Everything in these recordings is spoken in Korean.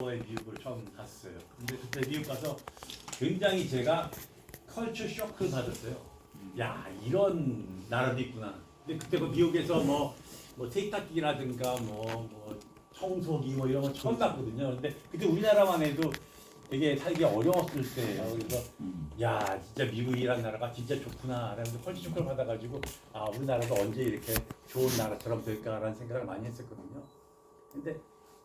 미국을 처음 갔어요. 근데 그때 미국 가서 굉장히 제가 컬처 쇼크를 받았어요. 야, 이런 나라도 있구나. 근데 그때 그 미국에서 뭐 세탁기라든가 뭐 청소기 뭐 이런 거 처음 봤거든요. 근데 그때 우리나라만 해도 되게 살기 어려웠을 때예요. 그래서 야, 진짜 미국이란 나라가 진짜 좋구나. 라면서 컬처 쇼크를 받아가지고 아, 우리나라도 언제 이렇게 좋은 나라처럼 될까라는 생각을 많이 했었거든요. 근데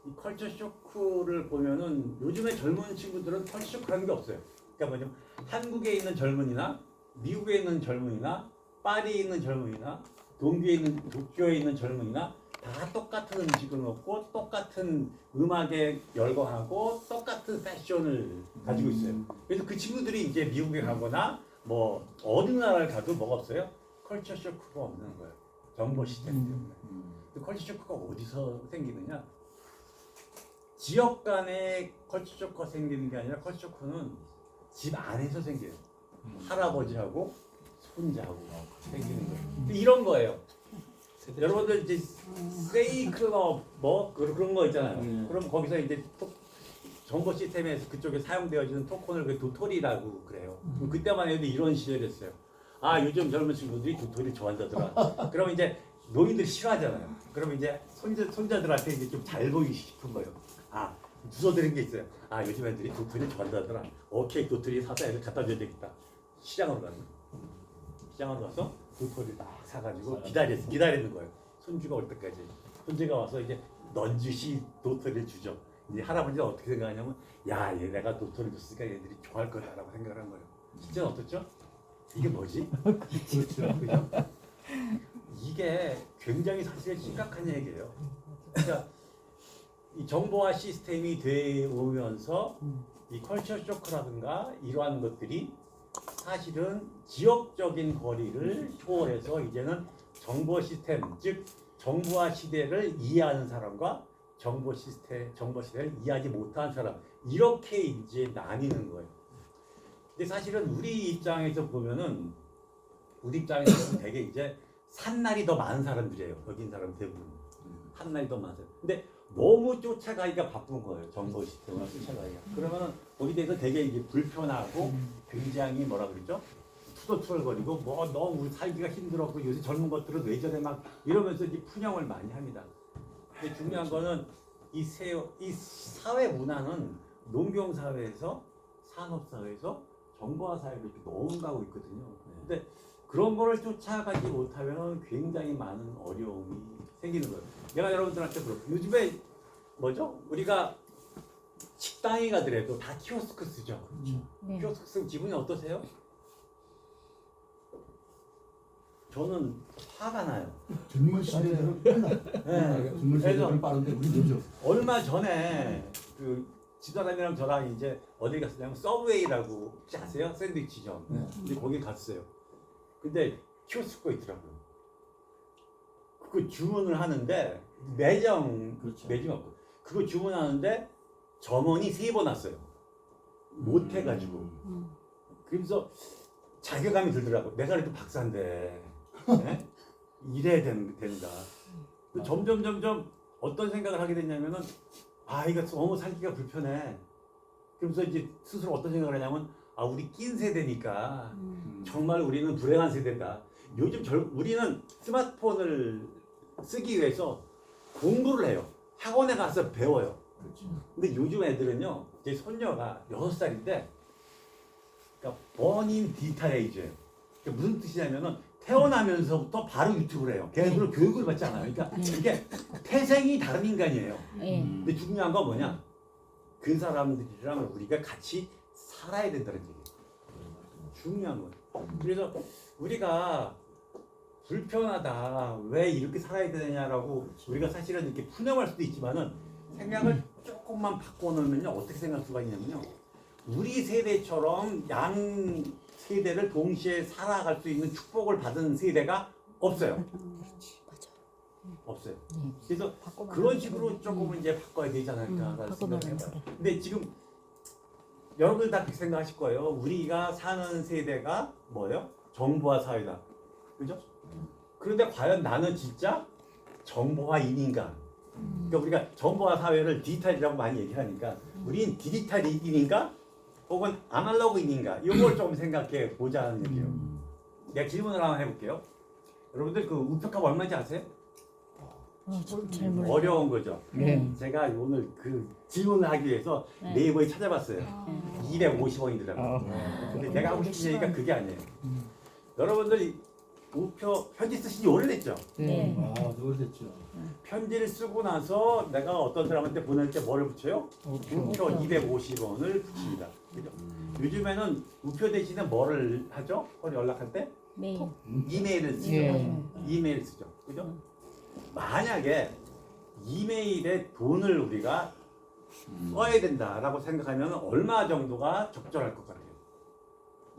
이 컬처 쇼크를 보면은 요즘에 젊은 친구들은 컬처 쇼크라는 게 없어요. 그러니까 뭐냐면 한국에 있는 젊은이나 미국에 있는 젊은이나 파리에 있는 젊은이나 도쿄에 있는 젊은이나 다 똑같은 음식을 먹고 똑같은 음악에 열광하고 똑같은 패션을 가지고 있어요. 그래서 그 친구들이 이제 미국에 가거나 뭐 어느 나라를 가도 뭐가 없어요? 컬처 쇼크가 없는 거예요. 정보 시스템 때문에. 그 컬처 쇼크가 어디서 생기느냐? 지역 간에 컬처 쇼크가 생기는 게 아니라 컬처 쇼크는 집 안에서 생겨요. 할아버지하고 손자하고 생기는 거예요. 이런 거예요. 여러분들 이제 세이클럽 뭐 그런 거 있잖아요. 그럼 거기서 이제 정보 시스템에서 그쪽에 사용되어지는 토큰을 그 도토리라고 그래요. 그때만 해도 이런 시절이었어요. 아, 요즘 젊은 친구들이 도토리 좋아한다더라. 그러면 이제 노인들 싫어하잖아요. 그러면 이제 손자들한테 이제 좀 잘 보이고 싶은 거예요. 아, 주워드린 게 있어요. 아, 요즘 애들이 도토리 좋아한다더라. 오케이, 도토리 사서 애들 갖다 줘야 되겠다. 시장으로 가는 거예요. 시장으로 가서 도토리 딱 사가지고 기다리는 거예요. 손주가 올 때까지. 손주가 와서 이제 넌지시 도토리를 주죠. 이제 할아버지가 어떻게 생각하냐면, 야, 얘 내가 도토리 줬으니까 얘들이 좋아할 거다라고 생각을 한 거예요. 진짜 어떻죠? 이게 뭐지? 그렇죠. 그죠? 이게 굉장히 사실 심각한 얘기예요. 그러니까 이 정보화 시스템이 되어 오면서 이 컬처 쇼크라든가 이러한 것들이 사실은 지역적인 거리를 초월해서 이제는 정보 시스템, 즉 정보화 시대를 이해하는 사람과 정보 시대를 이해하지 못하는 사람, 이렇게 이제 나뉘는 거예요. 근데 사실은 우리 입장에서 보면은 되게 이제 산날이 더 많은 사람들이에요. 여기 있는 사람 대부분 산날이 더 많아요. 근데 너무 쫓아가기가 바쁜 거예요. 정보 시스템을 쫓아가기가. 그러면은 거기에 대해서 되게 이제 불편하고 굉장히 뭐라 그러죠? 투덜투덜거리고 뭐 너무 살기가 힘들었고 요새 젊은 것들은 왜 저래 막 이러면서 이제 푸념을 많이 합니다. 근데 중요한 거는 이 사회 문화는 농경 사회에서 산업 사회에서 정보화 사회로 이렇게 넘어가고 있거든요. 근데 그런 거를 쫓아가지 못하면 굉장히 많은 어려움이 생기는 거예요. 내가 여러분들한테 물어볼게요. 요즘에 뭐죠? 우리가 식당에 가더라도 다 키오스크 쓰죠. 네. 키오스크 쓰면 기분이 어떠세요? 저는 화가 나요. 젊은 시대들은 빨라. 네. 젊은 시대들은 빠른데 우리 늦어. 얼마 전에 그 지도라님이랑 저랑 이제 어디 갔었냐면 서브웨이라고 혹시 아세요? 샌드위치점. 네. 근데 거기 갔어요. 근데 키오스크가 있더라고요. 그거 주문을 하는데 매점 없고 그거 주문하는데 점원이 3번 왔어요. 못 해가지고. 그래서 자괴감이 들더라고. 내가 그래도 박사인데 네? 이래야 된다. 점점 어떤 생각을 하게 됐냐면은 아, 이거 너무 살기가 불편해. 그러면서 이제 스스로 어떤 생각을 하냐면 아, 우리 낀 세대니까 정말 우리는 불행한 세대다. 요즘 우리는 스마트폰을 쓰기 위해서 공부를 해요. 학원에 가서 배워요. 근데 요즘 애들은요, 제 손녀가 6살인데, 그러니까 버닝 디지털 에이즈예요. 그러니까 무슨 뜻이냐면은 태어나면서부터 바로 유튜브를 해요. 걔네들은 교육을 받지 않아요. 그러니까 이게 태생이 다른 인간이에요. 근데 중요한 건 뭐냐? 그 사람들이랑 우리가 같이 살아야 된다는 얘기예요. 중요한 거예요. 그래서 우리가 불편하다, 왜 이렇게 살아야 되냐라고 우리가 사실은 이렇게 푸념할 수도 있지만은 생각을 조금만 바꿔놓으면요, 어떻게 생각할 수가 있냐면요, 우리 세대처럼 양 세대를 동시에 살아갈 수 있는 축복을 받은 세대가 없어요. 없어요. 그래서 그런 식으로 조금은 이제 바꿔야 되지 않을까라는 생각을 해봐요. 근데 지금 여러분들 다 그렇게 생각하실 거예요. 우리가 사는 세대가 뭐예요? 정보화 사회다. 그죠? 그런데 과연 나는 진짜 정보화인 인간? 그죠? 그런데 과연 나는 진짜 정보화인 인간? 그죠? 그런데 과연 나는 진짜 정보화인 인간? 그죠? 그런데 과연 나는 진짜 정보화인 인간? 그죠? 그런데 과연 나는 진짜 정보화인 인간? 그죠? 그런데 과연 나는 진짜 정보화인 인간? 그죠? 그런데 과연 나는 진짜 그러니까 우리가 정보화 사회를 디지털이라고 많이 얘기하니까 우린 디지털인인가 혹은 아날로그인인가 이걸 좀 생각해 보자는 얘기예요. 내가 질문을 하나 해볼게요. 여러분들 그 우표값 얼마인지 아세요? 잘 몰라요. 어려운 거죠. 네. 제가 오늘 그 질문을 하기 위해서 네. 네이버에 찾아봤어요. 네. 250원이더라고요. 근데 내가 하고 싶은 얘기가 그게 아니에요. 여러분들 우표 편지 쓰신 지 오래됐죠? 네. 아, 오래됐죠. 편지를 쓰고 나서 내가 어떤 사람한테 보낼 때 뭐를 붙여요? 우표 250원을 붙입니다. 그죠? 요즘에는 우표 대신에 뭐를 하죠? 연락할 때? 메일. 이메일을 쓰죠. 예. 이메일 쓰죠. 그죠? 만약에 이메일에 돈을 우리가 써야 된다라고 생각하면 얼마 정도가 적절할 것 같아요?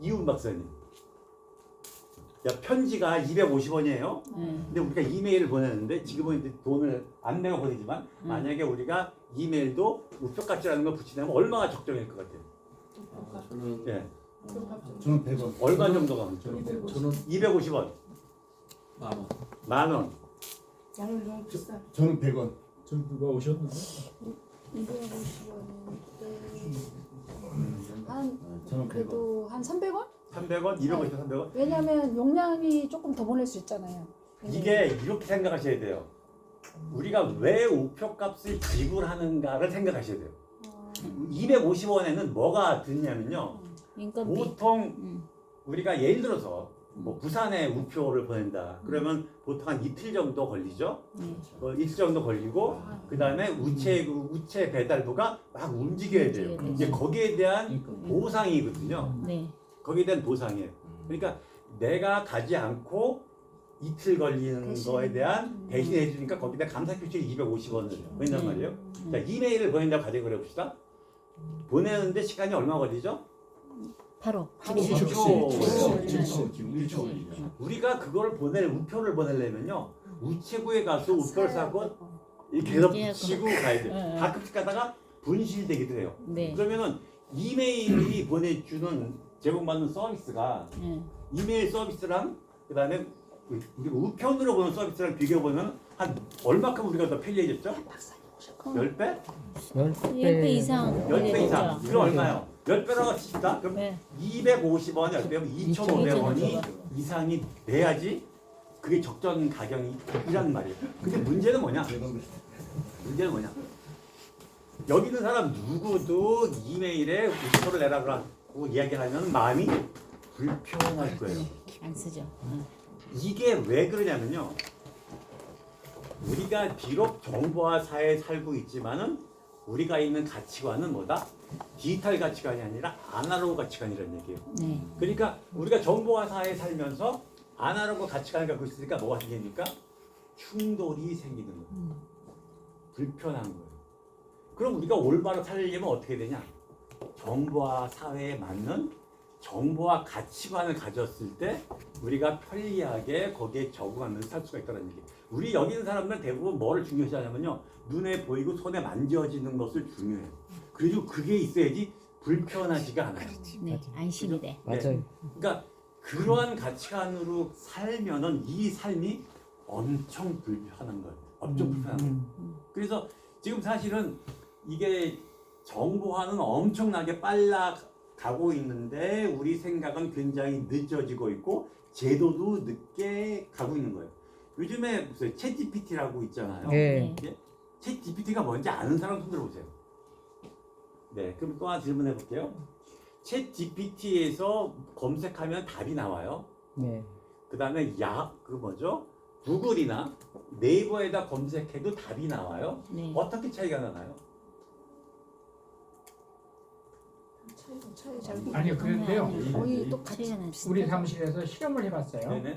이훈 박사님. 야, 편지가 250원이에요. 근데 우리가 이메일을 보내는데 지금은 이제 돈을 안 내고 보내지만 만약에 우리가 이메일도 우표값이라는 걸 붙이려면 얼마가 적정일 것 같아요? 저는 예. 저는 100원. 얼마 정도가 많죠? 저는 100원. 저는 250원, 10,000원. 만 원. 양을 너무 비싸. 저는 100원. 저 누가 오셨는데? 250원인데 한 저는 100원. 그래도 한 300원? 300원, 250원, 300원. 왜냐면 용량이 조금 더 보낼 수 있잖아요. 이게 이렇게 생각하셔야 돼요. 우리가 왜 우표값을 지불하는가를 생각하셔야 돼요. 250원에는 뭐가 드냐면요. 인건비. 보통 우리가 예를 들어서 뭐 부산에 우표를 보낸다. 그러면 보통 한 이틀 정도 걸리죠. 이틀 정도 걸리고 그 다음에 우체 배달부가 막 움직여야 돼요. 움직여야 이제 되죠. 거기에 대한 그러니까. 보상이거든요. 네. 거기에 대한 보상이에요. 그러니까 내가 가지 않고 이틀 걸리는 대신. 거에 대한 대신해 주니까 거기다 감사 표시를 250원을 보낸단 네. 말이에요. 자, 이메일을 보낸다고 가정을 해봅시다. 보내는데 시간이 얼마 걸리죠? 바로. 바로. 집에서. 1초. 우리가 그거를 우표를 보내려면요. 우체국에 가서 우표를 사고 이렇게 계속 붙이고 가야 돼요. 네. 가끔씩 가다가 분실되기도 해요. 네. 그러면은 이메일이 보내주는 제공받는 서비스가 네. 이메일 서비스랑 그다음에 우리 우편으로 보는 서비스랑 비교해 보면 한 얼마큼 우리가 더 편리해졌죠? 10배? 10배 이상. 10배 이상. 올려줬죠. 이거 얼마요? 10배라고 칩시다. 그럼 네. 250원 10배면 2,500원이 2,500원. 이상이 돼야지 그게 적정 가격이란 말이에요. 근데 문제는 뭐냐? 문제는 뭐냐? 여기 있는 사람 누구도 이메일에 우표를 내라고 이야기하면 마음이 불편할 거예요. 안 쓰죠. 이게 왜 그러냐면요. 우리가 비록 정보화 사회에 살고 있지만은 우리가 있는 가치관은 뭐다? 디지털 가치관이 아니라 아날로그 가치관이라는 얘기예요. 네. 그러니까 우리가 정보화 사회에 살면서 아날로그 가치관을 갖고 있으니까 뭐가 생깁니까? 충돌이 생기는 거예요. 불편한 거예요. 그럼 우리가 올바로 살려면 어떻게 되냐? 정보화 사회에 맞는 정보화 가치관을 가졌을 때 우리가 편리하게 거기에 적응하면서 살 수가 있다는 얘기예요. 우리 여기 있는 사람들은 대부분 뭐를 중요시하냐면요. 눈에 보이고 손에 만져지는 것을 중요해요. 그리고 그게 있어야지 불편하지가 않아요. 네. 안심이 돼. 맞아요. 그러니까 그러한 가치관으로 살면은 이 삶이 엄청 불편한 거예요. 엄청 불편한 거예요. 그래서 지금 사실은 이게 정보화는 엄청나게 빨라 가고 있는데 우리 생각은 굉장히 늦어지고 있고 제도도 늦게 가고 있는 거예요. 요즘에 무슨 챗GPT라고 있잖아요. 네. 챗GPT가 뭔지 아는 사람 손 들어보세요. 네, 그럼 또 하나 질문해 볼게요. 챗GPT에서 검색하면 답이 나와요. 네. 그 다음에 구글이나 네이버에다 검색해도 답이 나와요. 네. 어떻게 차이가 나나요? 차이 잘 아니요, 그런데요. 거의 똑같이 차이가 나죠. 우리 사무실에서 실험을 해봤어요. 네네.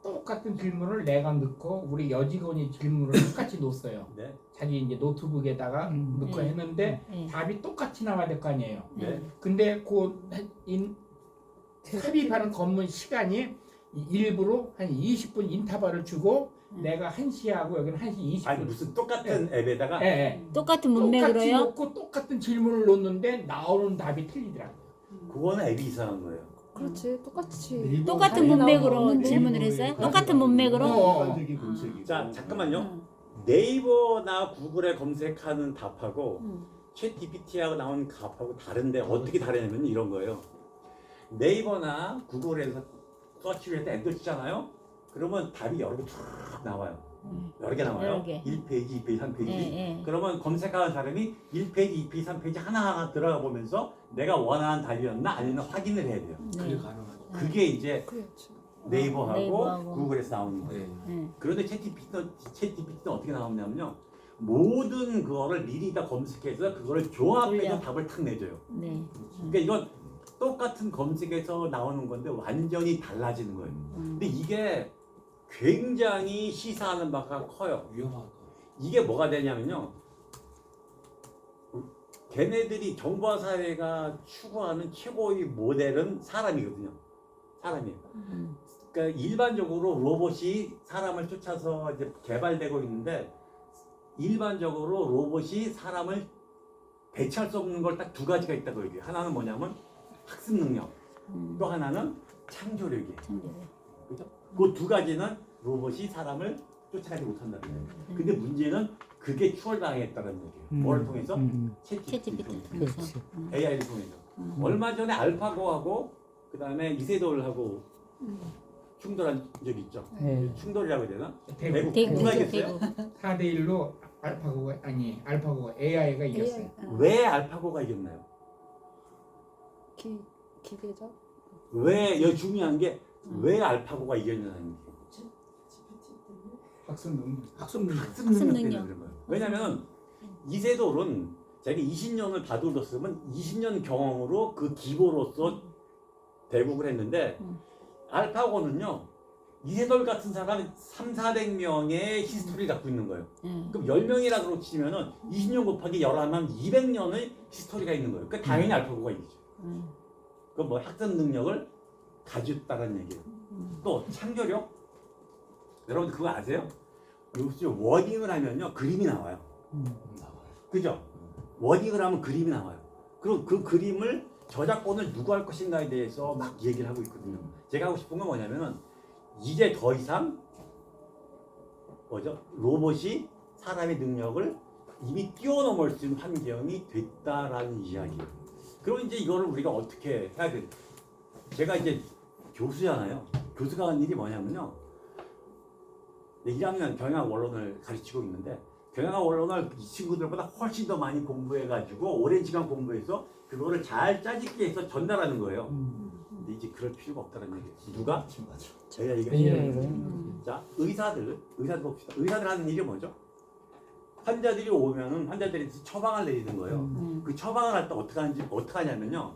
똑같은 질문을 내가 넣고 우리 여직원이 질문을 똑같이 놓았어요. 네. 자기 이제 노트북에다가 넣고 네. 했는데 네. 답이 똑같이 나와야 될 거 아니에요. 네. 근데 삽입하는 검문 시간이 일부러 한 20분 인터벌을 주고 내가 1시하고 여기는 1시 20분. 아니 무슨 똑같은 앱에다가 예, 예. 똑같은 똑같이 문맥으로요? 놓고 똑같은 질문을 놓는데 나오는 답이 틀리더라고요. 그거는 앱이 이상한 거예요. 그렇지 똑같이 네이버 똑같은 답이 문맥으로 나오는데 질문을 했어요? 똑같은 문맥으로? 어. 자 잠깐만요. 네이버나 구글에 검색하는 답하고 음. 챗 GPT하고 나온 답하고 다른데 어떻게 다르냐면 이런 거예요. 네이버나 구글에서 서치를 해서 엔터 치잖아요. 그러면 답이 여러 개 쭉 나와요. 여러 개 나와요. 여러 개. 1페이지, 2페이지, 3페이지. 예, 예. 그러면 검색하는 사람이 1페이지, 2페이지, 3페이지 하나하나 들어가 보면서 내가 원하는 답이었나 아니면 확인을 해야 돼요. 그게 네. 가능하죠. 그게 이제 그렇죠. 네이버하고, 네이버하고. 구글에서 나오는 거예요. 네. 네. 그런데 챗GPT는 어떻게 나오냐면요. 모든 그거를 미리 다 검색해서 그거를 조합해서 돌려. 답을 탁 내줘요. 네. 그러니까 이건 똑같은 검색에서 나오는 건데 완전히 달라지는 거예요. 근데 이게 굉장히 시사하는 바가 커요. 위험하다. 이게 뭐가 되냐면요. 걔네들이 정보화 사회가 추구하는 최고의 모델은 사람이거든요. 사람이에요. 그러니까 일반적으로 로봇이 사람을 쫓아서 이제 개발되고 있는데 일반적으로 로봇이 사람을 대체할 수 없는 걸 딱 두 가지가 있다고 얘기해요. 하나는 뭐냐면 학습 능력, 또 하나는 창조력이에요. 참고로. 그죠? 그 두 가지는 로봇이 사람을 쫓아가지 못한다는 거예요. 근데 문제는 그게 추월당했다는 얘기예요. 뭐를 통해서? 챗 GPT 챗GPT 통해서. 통해서. AI를 통해서. 얼마 전에 알파고하고 그 다음에 이세돌하고 충돌한 적이 있죠. 네. 충돌이라고 해야 되나? 대구 대구, 누가 대구, 이겼어요? 대구. 4대 1로 알파고가 AI가 이겼어요. 왜 알파고가 이겼나요? 기계죠. 왜 여기 중요한 게 왜 알파고가 이겼냐는 게 학습 능력. 학습 능력. 학습 학습 능력 능력. 때문에 그런 거예요. 왜냐면 이세돌은 자기 20년을 다듬었으면 20년 경험으로 그 기보로서 대국을 했는데 알파고는요 이세돌 같은 사람 3,400명의 히스토리를 갖고 있는 거예요. 네. 그럼 10명이라고 치면은 20년 곱하기 11하면 200년의 히스토리가 있는 거예요. 그러니까 당연히 알파고가 이기죠. 그 뭐 학습 능력을 가졌다는 얘기예요. 또 창조력? 여러분들 그거 아세요? 요새 워딩을 하면요 그림이 나와요. 그죠? 워딩을 하면 그림이 나와요. 그럼 그 그림을 저작권을 누구 할 것인가에 대해서 막 얘기를 하고 있거든요. 제가 하고 싶은 건 뭐냐면은 이제 더 이상 뭐죠? 로봇이 사람의 능력을 이미 뛰어넘을 수 있는 환경이 됐다라는 이야기예요. 그럼 이제 이거를 우리가 어떻게 해야 돼? 제가 이제 교수잖아요. 교수가 하는 일이 뭐냐면요. 1학년 경영학 원론을 가르치고 있는데 경영학 원론을 이 친구들보다 훨씬 더 많이 공부해가지고 오랜 시간 공부해서 그거를 잘 짜집게 해서 전달하는 거예요. 근데 이제 그럴 필요가 없다는 얘기예요. 누가? 제가 얘기했어요. 자, 의사들 봅시다. 의사들 하는 일이 뭐죠? 환자들이 오면은 환자들이 처방을 내리는 거예요. 그 처방을 할 때 어떻게 하냐면요.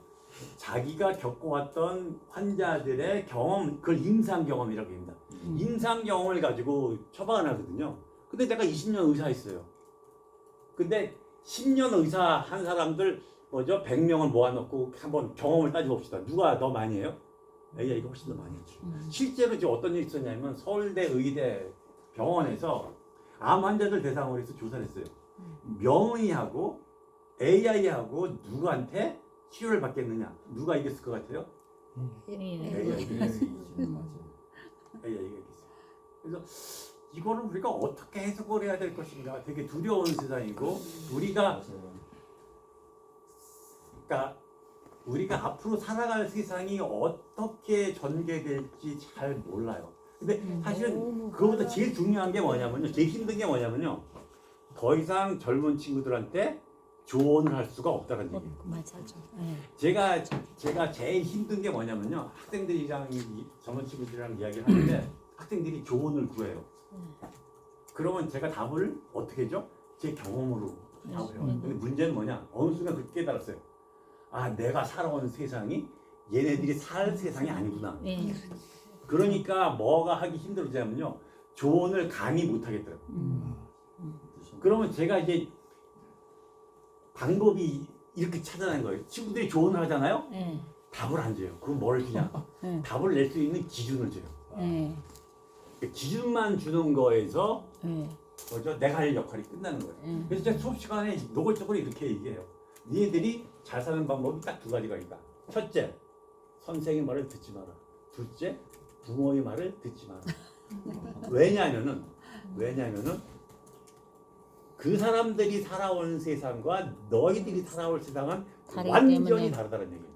자기가 겪어왔던 환자들의 경험, 그걸 임상 경험이라고 합니다. 임상 경험을 가지고 처방을 하거든요. 근데 내가 20년 의사했어요. 근데 10년 의사 한 사람들 뭐죠? 100명을 모아놓고 한번 경험을 따져봅시다. 누가 더 많이 해요? AI가 훨씬 더 많이 했죠. 실제로 이제 어떤 일이 있었냐면 서울대 의대 병원에서 암 환자들 대상으로 해서 조사를 했어요. 명의하고 AI하고 누구한테 치료를 받겠느냐? 누가 이겼을 것 같아요? AI가 이겼어요. AI가 이겼어요. 그래서 이거를 우리가 어떻게 해석을 해야 될 것인가 되게 두려운 세상이고 우리가 앞으로 살아갈 세상이 어떻게 전개될지 잘 몰라요. 근데 사실은 그거보다 제일 중요한 게 뭐냐면요. 제일 힘든 게 뭐냐면요. 더 이상 젊은 친구들한테 조언을 할 수가 없다는 얘기예요. 맞아죠. 네. 제가 제일 힘든 게 뭐냐면요. 학생들이랑 젊은 친구들이랑 이야기를 하는데 학생들이 조언을 구해요. 그러면 제가 답을 어떻게 해죠? 제 경험으로 답을 해요. 근데 문제는 뭐냐? 어느 순간 그렇게 깨달았어요. 아, 내가 살아온 세상이 얘네들이 살 세상이 아니구나. 네. 그러니까 뭐가 하기 힘들어지냐면요. 조언을 감히 못 하겠더라고요. 그러면 제가 이제 방법이 이렇게 찾아낸 거예요. 친구들이 조언을 하잖아요. 네. 답을 안 줘요. 그럼 뭘 주냐? 네. 답을 낼 수 있는 기준을 줘요. 네. 기준만 주는 거에서 네. 뭐죠? 내가 할 역할이 끝나는 거예요. 그래서 제가 수업 시간에 노골적으로 이렇게 얘기해요. 니네들이 잘 사는 방법이 딱 두 가지가 있다. 첫째, 선생의 말을 듣지 마라. 둘째, 부모의 말을 듣지 마라. 왜냐면은 그 사람들이 살아온 세상과 너희들이 살아올 세상은 다르기 완전히 때문에. 다르다는 얘기예요.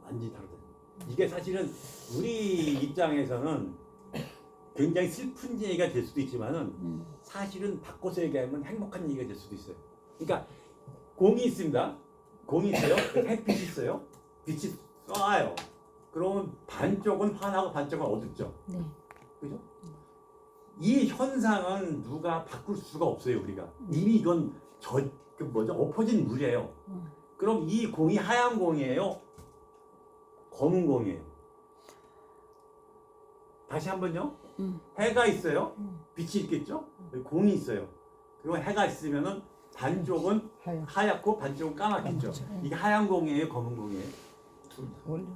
완전히 다르다. 이게 사실은 우리 입장에서는 굉장히 슬픈 얘기가 될 수도 있지만은 사실은 바꿔서 얘기하면 행복한 얘기가 될 수도 있어요. 그러니까 공이 있습니다. 공이 있어요. 햇빛이 있어요. 빛이 쏴요. 그러면 반쪽은 환하고 반쪽은 어둡죠. 네. 그죠? 이 현상은 누가 바꿀 수가 없어요. 우리가 이미 이건 그 뭐죠? 엎어진 물이에요. 그럼 이 공이 하얀 공이에요? 검은 공이에요? 다시 한번요. 해가 있어요. 빛이 있겠죠. 공이 있어요. 그리고 해가 있으면은 반쪽은 하얗고 반쪽은 까맣겠죠. 이게 하얀 공이에요, 검은 공이에요?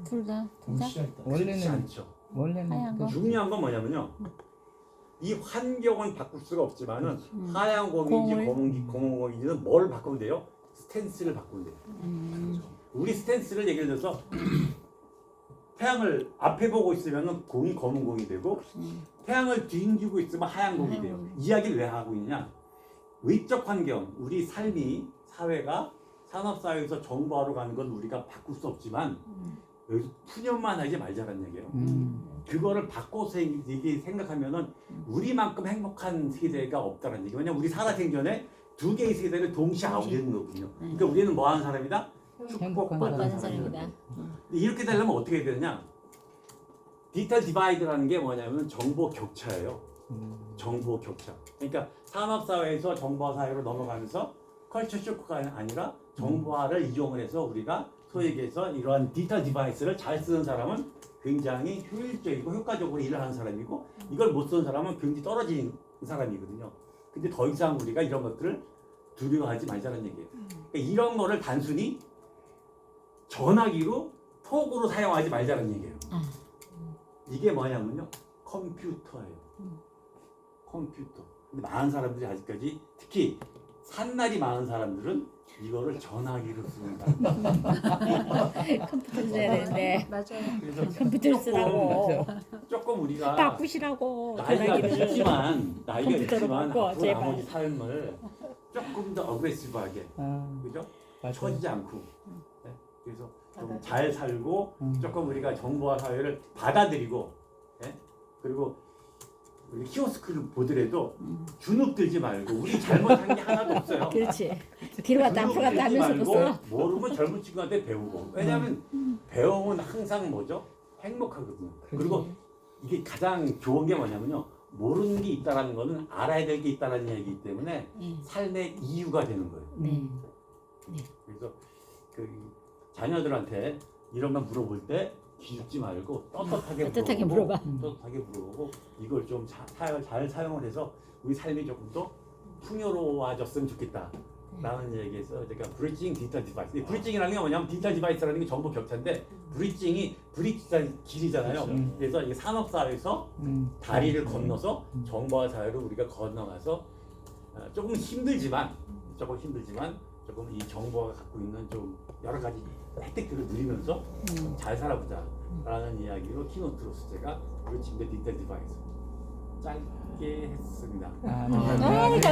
둘 다. 그렇지 원래는 않죠. 하얀 거. 중요한 건 뭐냐면요. 이 환경은 바꿀 수가 없지만은 하얀 공인지 공을. 검은 공인지는 뭘 바꾸면 돼요? 스탠스를 바꾸면 돼요. 우리 스탠스를 예를 들어서 태양을 앞에 보고 있으면은 공이 검은 공이 되고 태양을 뒤집고 있으면 하얀 공이 돼요. 이야기를 왜 하고 있냐? 외적 환경, 우리 삶이 사회가 산업사회에서 정보화로 가는 건 우리가 바꿀 수 없지만 여기서 푸념만 하지 말자는 얘기예요. 그거를 바꿔서 이게 생각하면은 우리만큼 행복한 세대가 없다는 얘기. 왜냐면 우리 살아생전에 두 개의 세대를 동시에 아우르는 거거든요. 그러니까 우리는 뭐 하는 사람이다? 축복받는 받는 사람이다. 사람이다. 이렇게 되려면 어떻게 해야 되느냐? 디지털 디바이드라는 게 뭐냐면 정보 격차예요. 정보 격차. 그러니까 산업사회에서 정보사회로 넘어가면서 컬처 쇼크가 아니라 정보화를 이용을 해서 우리가 소위 얘기해서 이러한 디지털 디바이스를 잘 쓰는 사람은 굉장히 효율적이고 효과적으로 일을 하는 사람이고 이걸 못 쓰는 사람은 굉장히 떨어진 사람이거든요. 근데 더 이상 우리가 이런 것들을 두려워하지 말자는 얘기예요. 그러니까 이런 거를 단순히 전화기로 톡으로 사용하지 말자는 얘기예요. 이게 뭐냐면요. 컴퓨터예요. 컴퓨터. 근데 많은 사람들이 아직까지 특히 산날이 많은 사람들은 이거를 전화기로 쓰는 사람. 컴퓨터 써야 되는데. 맞아요. 그래서 컴퓨터를 쓰라고. 조금 우리가 바꾸시라고. 나이가 전화기를. 있지만 컴퓨터로 바꿔, 앞으로 제발. 나머지 삶을 조금 더 어그레시브하게 그죠? 처지지 않고 네? 그래서 좀 잘 살고 조금 우리가 정보화 사회를 받아들이고 네? 그리고 우리 키오스크를 보더라도 주눅 들지 말고 우리 잘못한 게 하나도 없어요. 그렇지. 뒤로 갔다 앞으로 갔다 하면서 말고 써. 모르면 젊은 친구한테 배우고 왜냐하면 배움은 항상 뭐죠? 행복하거든요. 그리고 이게 가장 좋은 게 뭐냐면요. 모르는 게 있다라는 거는 알아야 될 게 있다라는 얘기이기 때문에 삶의 이유가 되는 거예요. 네. 그래서 그 자녀들한테 이런 거 물어볼 때 기죽지 말고 떳떳하게 물어봐. 떳떳하게 물어보고 이걸 좀 잘 사용을 해서 우리 삶이 조금 더 풍요로워졌으면 좋겠다. 라는 얘기에서 제가 브리징 디지털 디바이스. 브리징이라는 게 뭐냐면 디지털 디바이스라는 게 정보 격차인데 브리징이 브릿지가 길이잖아요. 그래서 이게 산업사회에서 다리를 건너서 정보화 사회로 우리가 건너가서 조금 힘들지만 조금 이 정보가 갖고 있는 좀 여러 가지 혜택들을 누리면서 잘 살아보자라는 이야기로 키노트로서 제가 브리징 디지털 디바이스 짧게 했습니다. 감사합니다.